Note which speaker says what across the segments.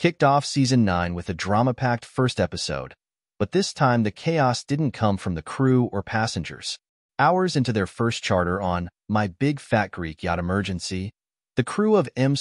Speaker 1: kicked off Season 9 with a drama-packed first episode, but this time the chaos didn't come from the crew or passengers. Hours into their first charter on My Big Fat Greek Yacht Emergency, the crew of M/Y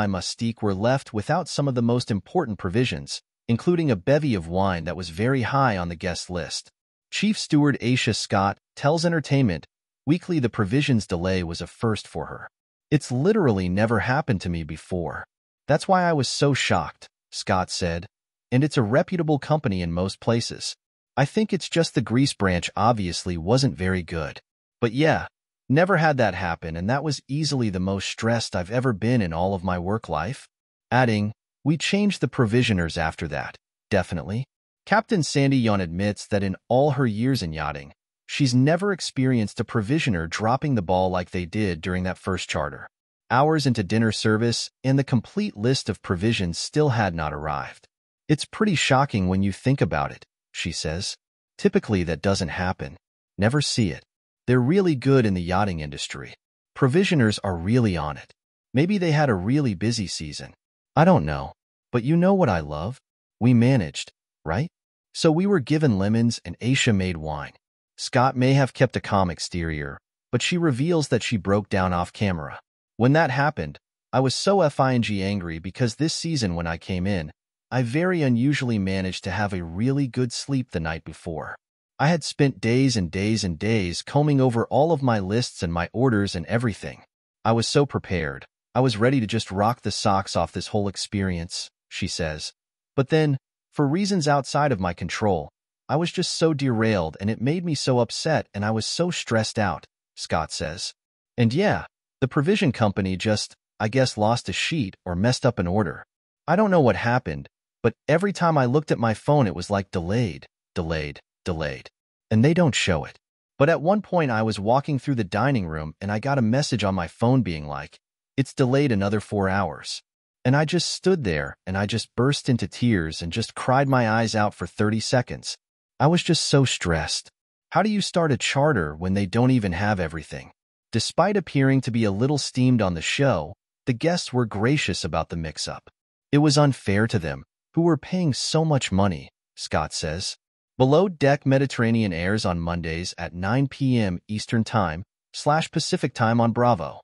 Speaker 1: Mystique were left without some of the most important provisions, including a bevy of wine that was very high on the guest list. Chief Steward Aisha Scott tells Entertainment Weekly the provisions delay was a first for her. "It's literally never happened to me before. That's why I was so shocked," Scott said. "And it's a reputable company in most places. I think it's just the grease branch obviously wasn't very good. But yeah, never had that happen, and that was easily the most stressed I've ever been in all of my work life." Adding, "We changed the provisioners after that, definitely." Captain Sandy Yon admits that in all her years in yachting, she's never experienced a provisioner dropping the ball like they did during that first charter. Hours into dinner service, and the complete list of provisions still had not arrived. "It's pretty shocking when you think about it," she says. "Typically that doesn't happen. Never see it. They're really good in the yachting industry. Provisioners are really on it. Maybe they had a really busy season. I don't know. But you know what I love? We managed, right? So we were given lemons and Aisha made wine." Scott may have kept a calm exterior, but she reveals that she broke down off camera. "When that happened, I was so effing angry because this season when I came in, I very unusually managed to have a really good sleep the night before. I had spent days and days and days combing over all of my lists and my orders and everything. I was so prepared. I was ready to just rock the socks off this whole experience," she says. "But then, for reasons outside of my control, I was just so derailed and it made me so upset and I was so stressed out," Scott says. "And yeah, the provision company just, I guess, lost a sheet or messed up an order. I don't know what happened, but every time I looked at my phone it was like delayed, delayed, delayed. And they don't show it. But at one point I was walking through the dining room and I got a message on my phone being like, 'It's delayed another 4 hours.' And I just stood there and I just burst into tears and just cried my eyes out for 30 seconds. I was just so stressed. How do you start a charter when they don't even have everything?" Despite appearing to be a little steamed on the show, the guests were gracious about the mix-up. "It was unfair to them, who were paying so much money," Scott says. Below Deck Mediterranean airs on Mondays at 9 p.m. Eastern Time / Pacific Time on Bravo.